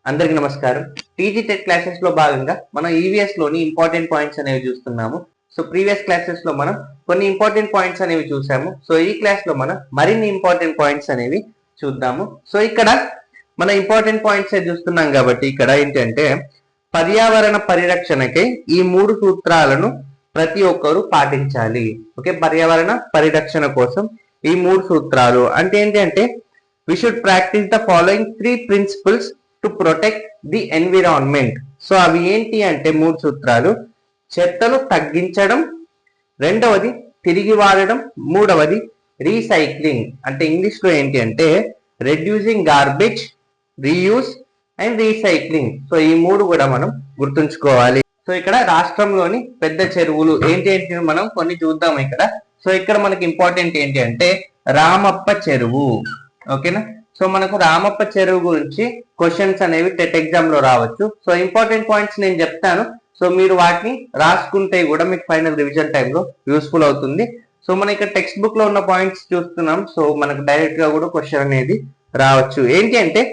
అందరికి నమస్కారం. TG TET classes లో భాగంగా మనం ఈవీఎస్ లోని ఇంపార్టెంట్ పాయింట్స్ అనేవి చూస్తున్నాము. సో ప్రీవియస్ క్లాసెస్ లో మనం కొన్ని ఇంపార్టెంట్ పాయింట్స్ అనేవి చూసాము. సో ఈ క్లాస్ లో మనం మరిన్ని ఇంపార్టెంట్ పాయింట్స్ అనేవి చూద్దాము. సో ఇక్కడ మన ఇంపార్టెంట్ పాయింట్స్ చూస్తున్నాం కాబట్టి ఇక్కడ ఏంటంటే పర్యావరణ పరిరక్షణకై ఈ 3 సూత్రాలను ప్రతి ఒక్కరూ పాటించాలి. ఓకే, పర్యావరణ పరిరక్షణ కోసం ఈ 3 సూత్రాలు అంటే ఏంటంటే we should practice the following 3 principles to protect the environment. So అవి ఏంటి అంటే 3 సూత్రాలు: చెత్తను తగ్గించడం, రెండవది తిరిగి వాడడం, మూడవది రీసైక్లింగ్. అంటే ఇంగ్లీష్ లో ఏంటి అంటే reducing garbage, reuse and recycling. So ఈ 3 కూడా మనం గుర్తుంచుకోవాలి. సో ఇక్కడ రాష్ట్రంలోని పెద్ద చెరువులు ఏంటి మనం కొన్ని చూద్దాం ఇక్కడ. సో ఇక్కడ మనకి ఇంపార్టెంట్ ఏంటి అంటే రామప్ప చెరువు. ఓకేనా, సో మనకు రామప్ప చెరువు గురించి క్వశ్చన్స్ అనేవి టెట్ ఎగ్జామ్ లో రావచ్చు. సో ఇంపార్టెంట్ పాయింట్స్ నేను చెప్తాను. సో మీరు వాటిని రాసుకుంటే కూడా మీకు ఫైనల్ రివిజన్ టైంలో యూస్ఫుల్ అవుతుంది. సో మన ఇక్కడ టెక్స్ట్ బుక్ లో ఉన్న పాయింట్స్ చూస్తున్నాం. సో మనకు డైరెక్ట్ గా కూడా క్వశ్చన్ అనేది రావచ్చు. ఏంటి అంటే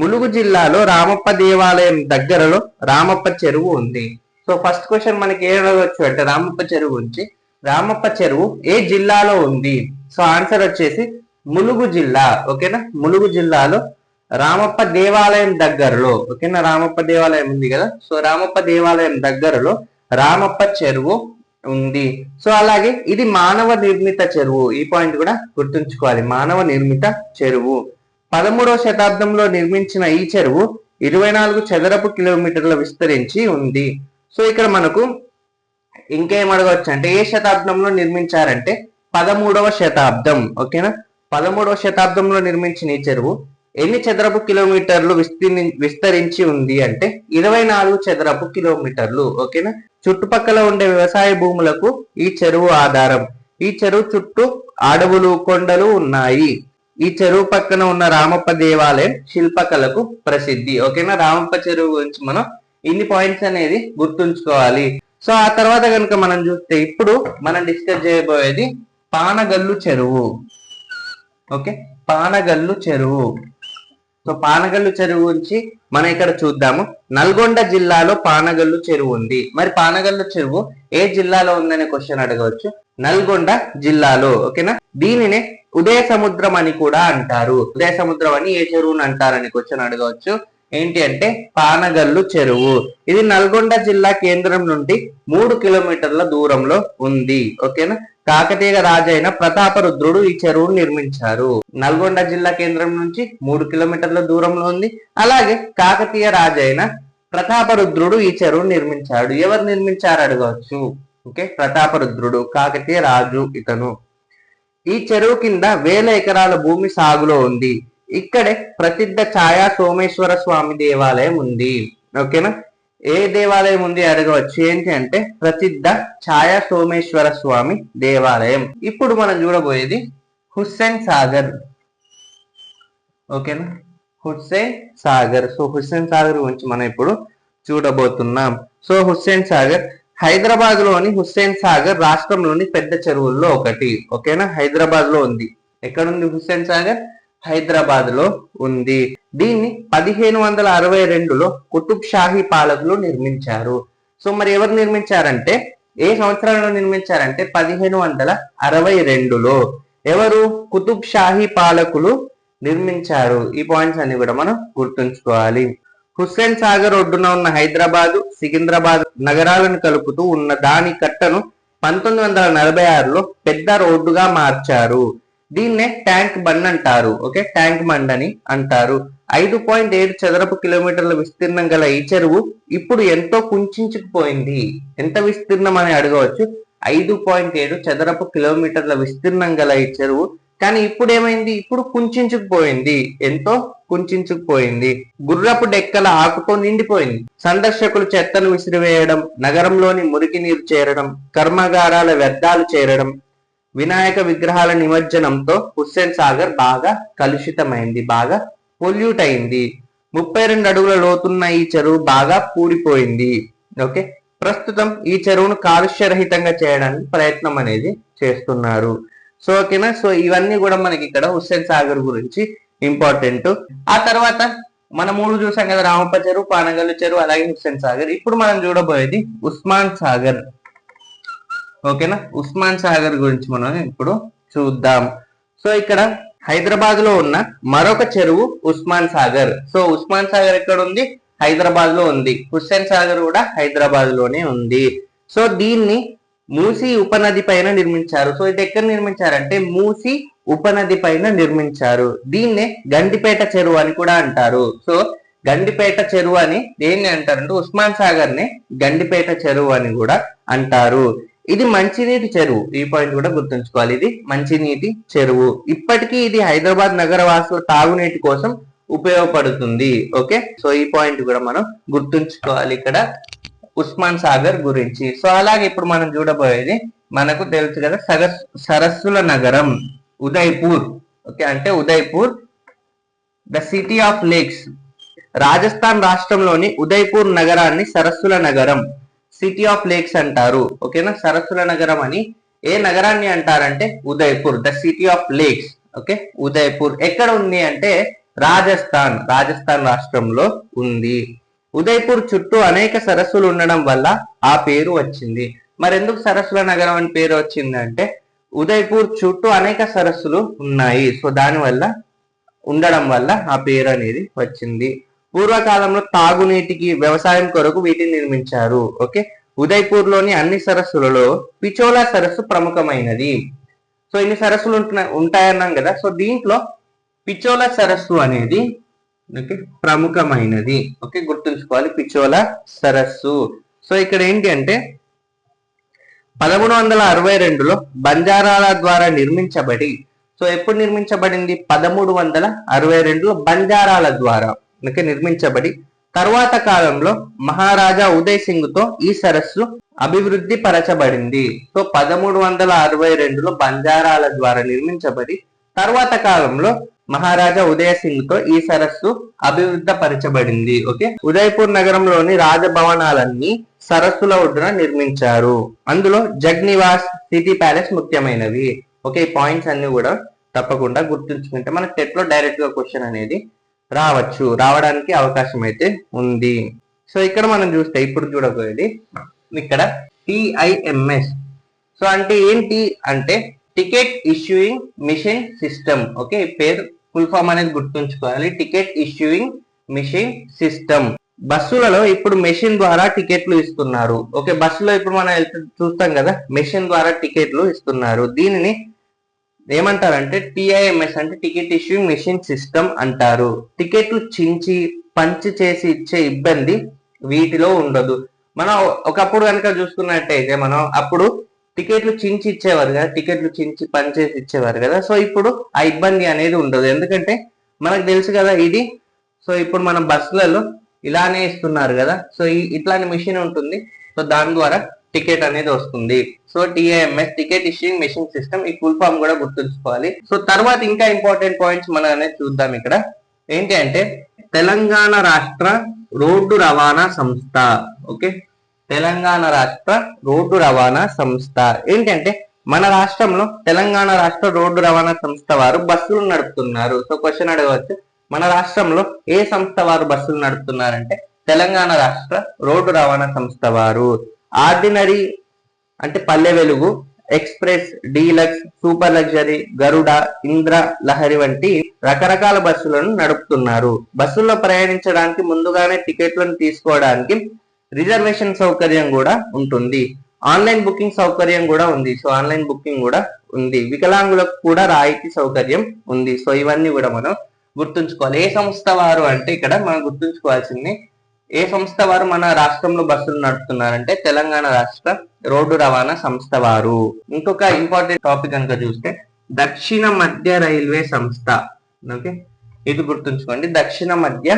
ములుగు జిల్లాలో రామప్ప దేవాలయం దగ్గరలో రామప్ప చెరువు ఉంది. సో ఫస్ట్ క్వశ్చన్ మనకి ఏ అడగవచ్చు అంటే రామప్ప చెరువు గురించి. రామప్ప చెరువు ఏ జిల్లాలో ఉంది? సో ఆన్సర్ వచ్చేసి ములుగు జిల్లా. ఓకేనా, ములుగు జిల్లాలో రామప్ప దేవాలయం దగ్గరలో. ఓకేనా, రామప్ప దేవాలయం ఉంది కదా, సో రామప్ప దేవాలయం దగ్గరలో రామప్ప చెరువు ఉంది. సో అలాగే ఇది మానవ నిర్మిత చెరువు. ఈ పాయింట్ కూడా గుర్తుంచుకోవాలి, మానవ నిర్మిత చెరువు. 13వ శతాబ్దంలో నిర్మించిన ఈ చెరువు 24 చదరపు కిలోమీటర్ల విస్తరించి ఉంది. సో ఇక్కడ మనకు ఇంకేం అడగవచ్చు అంటే ఏ శతాబ్దంలో నిర్మించారంటే 13వ శతాబ్దం. ఓకేనా, 13వ శతాబ్దంలో నిర్మించిన ఈ చెరువు ఎన్ని చదరపు కిలోమీటర్లు విస్తరించి ఉంది అంటే 24 చదరపు కిలోమీటర్లు. ఓకేనా, చుట్టుపక్కల ఉండే వ్యవసాయ భూములకు ఈ చెరువు ఆధారం. ఈ చెరువు చుట్టూ అడవులు, కొండలు ఉన్నాయి. ఈ చెరువు పక్కన ఉన్న రామప్ప దేవాలయం శిల్పకళకు ప్రసిద్ధి. ఓకేనా, రామప్ప చెరువు గురించి మనం ఇన్ని పాయింట్స్ అనేది గుర్తుంచుకోవాలి. సో ఆ తర్వాత కనుక మనం చూస్తే ఇప్పుడు మనం డిస్కస్ చేయబోయేది పానగల్లు చెరువు. ఓకే, పానగల్లు చెరువు. సో పానగల్లు చెరువు గురించి మనం ఇక్కడ చూద్దాము. నల్గొండ జిల్లాలో పానగల్లు చెరువు ఉంది. మరి పానగల్లు చెరువు ఏ జిల్లాలో ఉందనే క్వశ్చన్ అడగవచ్చు. నల్గొండ జిల్లాలో. ఓకేనా, దీనినే ఉదయ సముద్రం అని కూడా అంటారు. ఉదయ సముద్రం అని ఏ చెరువుని అంటారని క్వశ్చన్ అడగవచ్చు. ఏంటి అంటే పానగల్లు చెరువు. ఇది నల్గొండ జిల్లా కేంద్రం నుండి 3 కిలోమీటర్ల దూరంలో ఉంది. ఓకేనా, కాకతీయ రాజైన ప్రతాపరుద్రుడు ఈ చెరువును నిర్మించారు. నల్గొండ జిల్లా కేంద్రం నుంచి 3 కిలోమీటర్ల దూరంలో ఉంది. అలాగే కాకతీయ రాజైన ప్రతాపరుద్రుడు ఈ చెరువును నిర్మించాడు. ఎవరు నిర్మించారు అడగవచ్చు. ఓకే, ప్రతాపరుద్రుడు, కాకతీయ రాజు ఇతను. ఈ చెరువు కింద 1000 ఎకరాల భూమి సాగులో ఉంది. ఇక్కడే ప్రసిద్ధ ఛాయా సోమేశ్వర స్వామి దేవాలయం ఉంది. ఓకేనా, ఏ దేవాలయం ఉంది అడగవచ్చు. ఏంటి అంటే ప్రసిద్ధ ఛాయా సోమేశ్వర స్వామి దేవాలయం. ఇప్పుడు మనం చూడబోయేది హుస్సేన్ సాగర్. ఓకేనా, హుస్సేన్ సాగర్. సో హుస్సేన్ సాగర్ గురించి మనం ఇప్పుడు చూడబోతున్నాం. సో హుస్సేన్ సాగర్ హైదరాబాద్ లోని హుస్సేన్ సాగర్ రాష్ట్రంలోని పెద్ద చెరువుల్లో ఒకటి. ఓకేనా, హైదరాబాద్ లో ఉంది. ఎక్కడుంది హుస్సేన్ సాగర్? హైదరాబాద్ లో ఉంది. దీన్ని 1562లో కుతుబ్ షాహీ పాలకులు నిర్మించారు. సో మరి ఎవరు నిర్మించారంటే ఏ సంవత్సరంలో నిర్మించారంటే 1562లో. ఎవరు? కుతుబ్ షాహీ పాలకులు నిర్మించారు. ఈ పాయింట్స్ అన్ని కూడా మనం గుర్తుంచుకోవాలి. హుస్సేన్ సాగర్ ఒడ్డున ఉన్న హైదరాబాదు, సికింద్రాబాద్ నగరాలను కలుపుతూ ఉన్న దాని కట్టను 1946లో పెద్ద రోడ్డుగా మార్చారు. దీన్నే ట్యాంక్ బండ్ అంటారు. ఓకే, ట్యాంక్ బండ్ అని అంటారు. 5.7 చదరపు కిలోమీటర్ల విస్తీర్ణం గల ఈ చెరువు ఇప్పుడు ఎంతో కుంచుకుపోయింది. ఎంత విస్తీర్ణం అని అడగవచ్చు. 5.7 చదరపు కిలోమీటర్ల విస్తీర్ణం గల ఈ చెరువు కానీ ఇప్పుడు ఏమైంది? ఇప్పుడు కుంచుకుపోయింది. ఎంతో కుంచుకుపోయింది. గుర్రపు డెక్కల ఆకుతో నిండిపోయింది. సందర్శకులు చెత్తను విసిరివేయడం, నగరంలోని మురికి నీరు చేరడం, కర్మాగారాల వ్యర్థాలు చేరడం, వినాయక విగ్రహాల నిమజ్జనంతో హుస్సేన్ సాగర్ బాగా కలుషితమైంది, బాగా పొల్యూట్ అయింది. 32 అడుగుల లోతున్న ఈ చెరువు బాగా పూడిపోయింది. ఓకే, ప్రస్తుతం ఈ చెరువును కాలుష్యరహితంగా చేయడానికి ప్రయత్నం అనేది చేస్తున్నారు. సో ఓకేనా, సో ఇవన్నీ కూడా మనకి ఇక్కడ హుస్సేన్ సాగర్ గురించి ఇంపార్టెంట్. ఆ తర్వాత మన మూడు చూసాం కదా, రామప్ప చెరువు, పానగల్లు చెరువు, అలాగే హుస్సేన్ సాగర్. ఇప్పుడు మనం చూడబోయేది ఉస్మాన్ సాగర్. ఓకేనా, ఉస్మాన్ సాగర్ గురించి మనం ఇప్పుడు చూద్దాం. సో ఇక్కడ హైదరాబాద్ లో ఉన్న మరొక చెరువు ఉస్మాన్ సాగర్. సో ఉస్మాన్ సాగర్ ఎక్కడ ఉంది? హైదరాబాద్ లో ఉంది. హుస్సేన్ సాగర్ కూడా హైదరాబాద్ లోనే ఉంది. సో దీన్ని మూసీ ఉపనది పైన నిర్మించారు. సో ఇది ఎక్కడ నిర్మించారంటే మూసీ ఉపనది పైన నిర్మించారు. దీన్నే గండిపేట చెరువు అని కూడా అంటారు. సో గండిపేట చెరువు అని దేన్ని అంటారంటే ఉస్మాన్ సాగర్ ని గండిపేట చెరువు అని కూడా అంటారు. ఇది మంచినీటి చెరువు. ఈ పాయింట్ కూడా గుర్తుంచుకోవాలి, ఇది మంచినీటి చెరువు. ఇప్పటికీ ఇది హైదరాబాద్ నగర వాసుల తాగునీటి కోసం ఉపయోగపడుతుంది. ఓకే, సో ఈ పాయింట్ కూడా మనం గుర్తుంచుకోవాలి ఇక్కడ ఉస్మాన్ సాగర్ గురించి. సో అలాగే ఇప్పుడు మనం చూడబోయేది మనకు తెలుసు కదా, సరస్సుల నగరం ఉదయ్పూర్. ఓకే, అంటే Udaipur the city of lakes. Rajasthan రాష్ట్రంలోని ఉదయ్పూర్ నగరాన్ని సరస్సుల నగరం, సిటీ ఆఫ్ లేక్స్ అంటారు. ఓకేనా, సరస్సుల నగరం అని ఏ నగరాన్ని అంటారంటే Udaipur, the city of lakes. Okay, Udaipur ఎక్కడ ఉంది అంటే రాజస్థాన్ రాష్ట్రంలో ఉంది. ఉదయ్పూర్ చుట్టూ అనేక సరస్సులు ఉండడం వల్ల ఆ పేరు వచ్చింది. మరి ఎందుకు సరస్సుల నగరం అని పేరు వచ్చింది అంటే ఉదయ్పూర్ చుట్టూ అనేక సరస్సులు ఉన్నాయి. సో దాని వల్ల ఉండడం వల్ల ఆ పేరు అనేది వచ్చింది. పూర్వకాలంలో తాగునీటికి, వ్యవసాయం కొరకు వీటిని నిర్మించారు. ఓకే, ఉదయ్పూర్ లోని అన్ని సరస్సులలో పిచోలా సరస్సు ప్రముఖమైనది. సో ఇన్ని సరస్సులు ఉంటాయన్నాం కదా, సో దీంట్లో పిచోలా సరస్సు అనేది ప్రముఖమైనది. ఓకే, గుర్తుంచుకోవాలి పిచోలా సరస్సు. సో ఇక్కడ ఏంటి అంటే 1362లో బంజారాల ద్వారా నిర్మించబడి, సో ఎప్పుడు నిర్మించబడింది? 1362లో బంజారాల ద్వారా నిర్మించబడి తర్వాత కాలంలో మహారాజా ఉదయ్ సింగ్ తో ఈ సరస్సు అభివృద్ధి పరచబడింది. సో 1362లో బంజారాల ద్వారా నిర్మించబడి తర్వాత కాలంలో మహారాజా ఉదయ్ సింగ్ తో ఈ సరస్సు అభివృద్ధి పరచబడింది. ఓకే, ఉదయ్పూర్ నగరంలోని రాజభవనాలన్నీ సరస్సుల ఒడ్డున నిర్మించారు. అందులో జగ్ నివాస్, సిటీ ప్యాలెస్ ముఖ్యమైనవి. ఓకే, ఈ పాయింట్స్ అన్ని కూడా తప్పకుండా గుర్తుంచుకుంటే మన టెట్ లో డైరెక్ట్ గా క్వశ్చన్ అనేది రావడానికి అవకాశం అయితే ఉంది. సో ఇక్కడ మనం చూస్తే ఇప్పుడు చూడబోయేది ఇక్కడ TIMS. సో అంటే ఏంటి అంటే ticket issuing machine system. Okay, పేరు ఫుల్ ఫామ్ అనేది గుర్తుంచుకోవాలి, టికెట్ ఇష్యూయింగ్ మిషన్ సిస్టమ్. బస్సులలో ఇప్పుడు మెషిన్ ద్వారా టికెట్లు ఇస్తున్నారు. ఓకే, బస్సులో ఇప్పుడు మనం చూస్తాం కదా, మెషిన్ ద్వారా టికెట్లు ఇస్తున్నారు. దీనిని ఏమంటారంటే TIMS అంటే టికెట్ ఇష్యూయింగ్ మిషన్ సిస్టమ్ అంటారు. టికెట్లు చించి పంచ్ చేసి ఇచ్చే ఇబ్బంది వీటిలో ఉండదు. మనం ఒకప్పుడు కనుక చూసుకున్నట్టయితే మనం అప్పుడు టికెట్లు చించి ఇచ్చేవారు కదా, టికెట్లు చించి పనిచేసి ఇచ్చేవారు కదా. సో ఇప్పుడు ఆ ఇబ్బంది అనేది ఉండదు, ఎందుకంటే మనకు తెలుసు కదా ఇది. సో ఇప్పుడు మన బస్సులలో ఇలానే ఇస్తున్నారు కదా, సో ఇట్లాంటి మిషన్ ఉంటుంది. సో దాని ద్వారా టికెట్ అనేది వస్తుంది. So TIMS ticket issuing machine system, ఈ ఫుల్ ఫామ్ కూడా గుర్తుంచుకోవాలి. సో తర్వాత ఇంకా ఇంపార్టెంట్ పాయింట్స్ మనం అనేది చూద్దాం. ఇక్కడ ఏంటి అంటే తెలంగాణ రాష్ట్ర రోడ్డు రవాణా సంస్థ. ఓకే, తెలంగాణ రాష్ట్ర రోడ్డు రవాణా సంస్థ ఏంటంటే మన రాష్ట్రంలో తెలంగాణ రాష్ట్ర రోడ్డు రవాణా సంస్థ వారు బస్సులు నడుపుతున్నారు. సో క్వశ్చన్ అడగవచ్చు, మన రాష్ట్రంలో ఏ సంస్థ వారు బస్సులు నడుపుతున్నారంటే తెలంగాణ రాష్ట్ర రోడ్డు రవాణా సంస్థ వారు. ఆర్డినరీ అంటే Palle Velugu, express, deluxe, super luxury, గరుడ, ఇంద్ర లహరి వంటి రకరకాల బస్సులను నడుపుతున్నారు. బస్సుల్లో ప్రయాణించడానికి ముందుగానే టికెట్లను తీసుకోవడానికి రిజర్వేషన్ సౌకర్యం కూడా ఉంటుంది. ఆన్లైన్ బుకింగ్ సౌకర్యం కూడా ఉంది. సో ఆన్లైన్ బుకింగ్ కూడా ఉంది. వికలాంగులకు కూడా రాయితీ సౌకర్యం ఉంది. సో ఇవన్నీ కూడా మనం గుర్తుంచుకోవాలి. ఏ సంస్థ వారు అంటే ఇక్కడ మనం గుర్తుంచుకోవాల్సింది, ఏ సంస్థ వారు మన రాష్ట్రంలో బస్సులు నడుపుతున్నారంటే తెలంగాణ రాష్ట్ర రోడ్డు రవాణా సంస్థ వారు. ఇంకొక ఇంపార్టెంట్ టాపిక్ కనుక చూస్తే దక్షిణ మధ్య రైల్వే సంస్థ. ఓకే, ఇది గుర్తుంచుకోండి, దక్షిణ మధ్య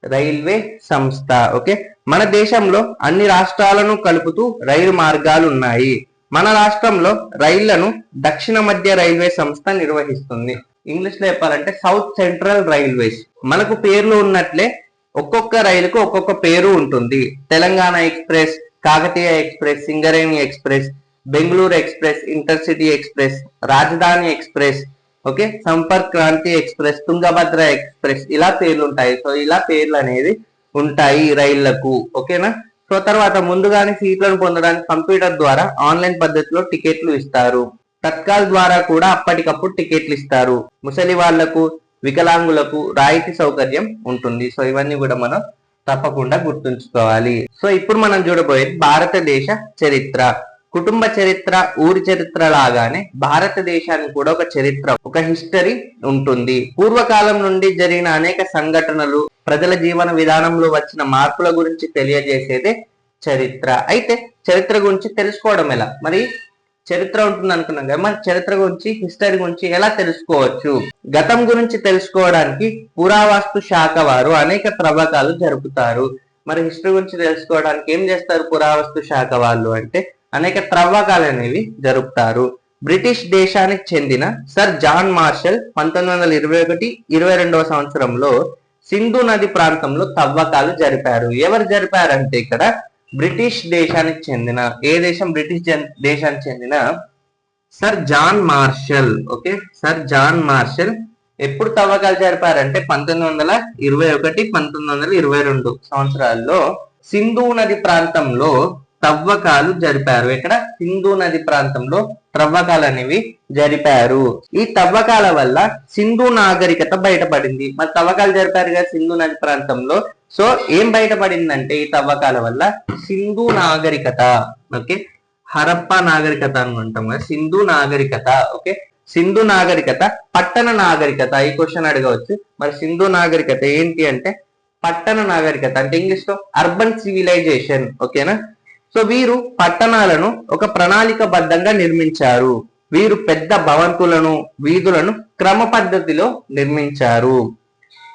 రైల్వే సంస్థ. ఓకే, మన దేశంలో అన్ని రాష్ట్రాలను కలుపుతూ రైలు మార్గాలు ఉన్నాయి. మన రాష్ట్రంలో రైళ్లను దక్షిణ మధ్య రైల్వే సంస్థ నిర్వహిస్తుంది. ఇంగ్లీష్ లో చెప్పాలంటే సౌత్ సెంట్రల్ రైల్వేస్. మనకు పేర్లు ఉన్నట్లే ఒక్కొక్క రైలుకు ఒక్కొక్క పేరు ఉంటుంది. Telangana express, Kakatiya express, Singareni express, Bengaluru express, intercity express, Rajdhani express, okay, Sampark Kranti express, Tungabhadra express, ఇలా పేర్లు ఉంటాయి. సో ఇలా పేర్లు అనేది ఉంటాయి రైళ్లకు. ఓకేనా. సో తర్వాత ముందుగానే సీట్లను పొందడానికి కంప్యూటర్ ద్వారా ఆన్లైన్ పద్ధతిలో టికెట్లు ఇస్తారు. తత్కాల్ ద్వారా కూడా అప్పటికప్పుడు టికెట్లు ఇస్తారు. ముసలి వాళ్లకు, వికలాంగులకు రాయితీ సౌకర్యం ఉంటుంది. సో ఇవన్నీ కూడా మనం తప్పకుండా గుర్తుంచుకోవాలి. సో ఇప్పుడు మనం చూడబోయేది భారతదేశ చరిత్ర. కుటుంబ చరిత్ర, ఊరి చరిత్ర లాగానే భారతదేశానికి కూడా ఒక చరిత్ర, ఒక హిస్టరీ ఉంటుంది. పూర్వకాలం నుండి జరిగిన అనేక సంఘటనలు, ప్రజల జీవన విధానంలో వచ్చిన మార్పుల గురించి తెలియజేసేదే చరిత్ర. అయితే చరిత్ర గురించి తెలుసుకోవడం ఎలా? మరి చరిత్ర ఉంటుంది అనుకున్నాం కదా, మరి చరిత్ర గురించి, హిస్టరీ గురించి ఎలా తెలుసుకోవచ్చు? గతం గురించి తెలుసుకోవడానికి పురావస్తు శాఖ వారు అనేక త్రవ్వకాలు జరుపుతారు. మరి హిస్టరీ గురించి తెలుసుకోవడానికి ఏం చేస్తారు పురావస్తు శాఖ వాళ్ళు అంటే అనేక త్రవ్వకాలు అనేవి జరుపుతారు. బ్రిటిష్ దేశానికి చెందిన సర్ జాన్ మార్షల్ 1921-22 సంవత్సరంలో సింధు నది ప్రాంతంలో తవ్వకాలు జరిపారు. ఎవరు జరిపారంటే ఇక్కడ బ్రిటిష్ దేశానికి చెందిన, ఏ దేశం? బ్రిటిష్ దేశానికి చెందిన sir John Marshall. Okay, sir John Marshall ఎప్పుడు తవ్వకాలు జరిపారంటే 1921-1922 సంవత్సరాల్లో సింధు నది ప్రాంతంలో తవ్వకాలు జరిపారు. ఇక్కడ సింధు నది ప్రాంతంలో త్రవ్వకాలు అనేవి జరిపారు. ఈ తవ్వకాల వల్ల సింధు నాగరికత బయటపడింది. మరి తవ్వకాలు జరిపారు కదా సింధు నది ప్రాంతంలో. సో ఏం బయటపడిందంటే ఈ తవ్వకాల వల్ల సింధు నాగరికత, ఓకే, హరప్పా నాగరికత అనుకుంటాం కదా, సింధు నాగరికత. ఓకే, సింధు నాగరికత, పట్టణ నాగరికత. ఈ క్వశ్చన్ అడగవచ్చు. మరి సింధు నాగరికత ఏంటి అంటే పట్టణ నాగరికత, అంటే ఇంగ్లీష్ లో అర్బన్ సివిలైజేషన్. ఓకేనా. సో వీరు పట్టణాలను ఒక ప్రణాళికబద్ధంగా నిర్మించారు. వీరు పెద్ద భవంతులను, వీధులను క్రమ పద్ధతిలో నిర్మించారు.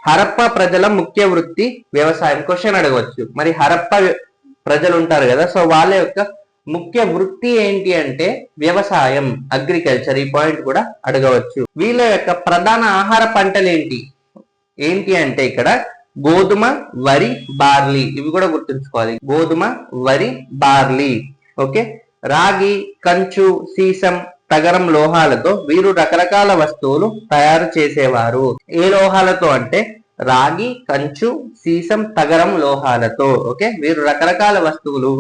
హరప్పా ప్రజల ముఖ్య వృత్తి వ్యవసాయం. క్వశ్చన్ అడగవచ్చు. మరి హరప్పా ప్రజలు ఉంటారు కదా, సో వాళ్ళ యొక్క ముఖ్య వృత్తి ఏంటి అంటే వ్యవసాయం, అగ్రికల్చర్. ఈ పాయింట్ కూడా అడగవచ్చు. వీళ్ళ యొక్క ప్రధాన ఆహార పంటలు ఏంటి అంటే ఇక్కడ గోధుమ, వరి, బార్లీ. ఇవి కూడా గుర్తుంచుకోవాలి. గోధుమ, వరి, బార్లీ. ఓకే, రాగి, కంచు, సీసం, తగరం లోహాలతో వీరు రకరకాల వస్తువులు తయారు చేసేవారు. ఏ లోహాలతో అంటే రాగి, కంచు, సీసం, తగరం లోహాలతో. ఓకే, వీరు రకరకాల వస్తువులు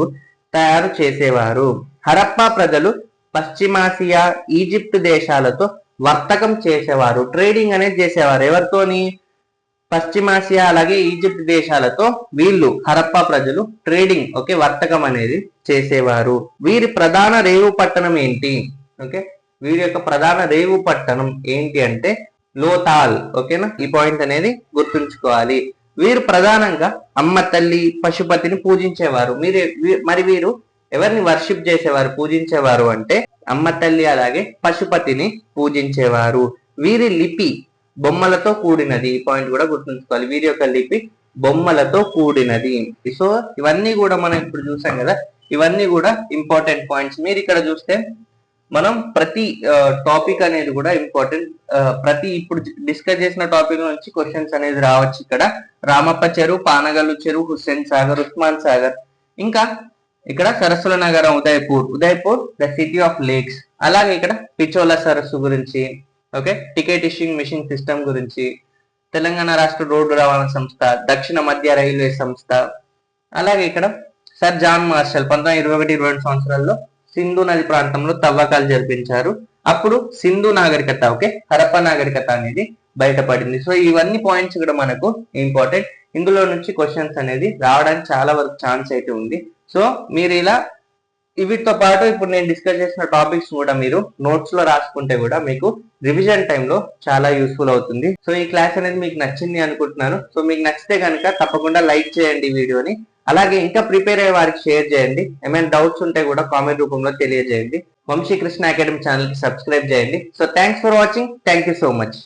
తయారు చేసేవారు. హరప్పా ప్రజలు పశ్చిమాసియా, ఈజిప్ట్ దేశాలతో వర్తకం చేసేవారు. ట్రేడింగ్ అనేది చేసేవారు. ఎవరితోని? పశ్చిమాసియా అలాగే ఈజిప్ట్ దేశాలతో వీళ్ళు హరప్పా ప్రజలు ట్రేడింగ్, ఓకే, వర్తకం అనేది చేసేవారు. వీరి ప్రధాన రేవు పట్టణం ఏంటి? ఓకే, వీరి యొక్క ప్రధాన రేవు పట్టణం ఏంటి అంటే లోతాల్. ఓకేనా, ఈ పాయింట్ అనేది గుర్తుంచుకోవాలి. వీరు ప్రధానంగా అమ్మ తల్లి, పశుపతిని పూజించేవారు. మరి వీరు ఎవరిని వర్షిప్ చేసేవారు, పూజించేవారు అంటే అమ్మ తల్లి అలాగే పశుపతిని పూజించేవారు. వీరి లిపి బొమ్మలతో కూడినది. ఈ పాయింట్ కూడా గుర్తుంచుకోవాలి. వీరి యొక్క లిపి బొమ్మలతో కూడినది. సో ఇవన్నీ కూడా మనం ఇప్పుడు చూసాం కదా, ఇవన్నీ కూడా ఇంపార్టెంట్ పాయింట్స్. మీరు ఇక్కడ చూస్తే మనం ప్రతి టాపిక్ అనేది కూడా ఇంపార్టెంట్. ప్రతి ఇప్పుడు డిస్కస్ చేసిన టాపిక్ నుంచి క్వశ్చన్స్ అనేది రావచ్చు. ఇక్కడ రామప్ప చెరువు, పానగల్లు చెరువు, హుస్సేన్ సాగర్, ఉస్మాన్ సాగర్, ఇంకా ఇక్కడ సరస్సుల నగరం Udaipur the city of lakes. అలాగే ఇక్కడ పిచోలా సరస్సు గురించి, okay, ticket issuing machine system గురించి, తెలంగాణ రాష్ట్ర రోడ్డు రవాణా సంస్థ, దక్షిణ మధ్య రైల్వే సంస్థ. అలాగే ఇక్కడ సర్ జాన్ మార్షల్ 1921-22 సంవత్సరాల్లో సింధు నది ప్రాంతంలో తవ్వకాలు జరిపించారు. అప్పుడు సింధు నాగరికత, ఓకే, హరప్పా నాగరికత అనేది బయటపడింది. సో ఇవన్నీ పాయింట్స్ కూడా మనకు ఇంపార్టెంట్. ఇందులో నుంచి క్వశ్చన్స్ అనేది రావడానికి చాలా వరకు ఛాన్స్ అయితే ఉంది. సో మీరు ఇలా వీటితో పాటు ఇప్పుడు నేను డిస్కస్ చేసిన టాపిక్స్ కూడా మీరు నోట్స్ లో రాసుకుంటే కూడా మీకు రివిజన్ టైంలో చాలా యూస్ఫుల్ అవుతుంది. సో ఈ క్లాస్ అనేది మీకు నచ్చింది అనుకుంటున్నాను. సో మీకు నచ్చితే కనుక తప్పకుండా లైక్ చేయండి వీడియోని. అలాగే ఇంకా ప్రిపేర్ అయ్యే వారికి షేర్ చేయండి. ఏమైనా డౌట్స్ ఉంటే కూడా కామెంట్ రూపంలో తెలియజేయండి. వంశీ కృష్ణ అకాడమీ ఛానల్ కి సబ్స్క్రైబ్ చేయండి. So thanks for watching. Thank you so much.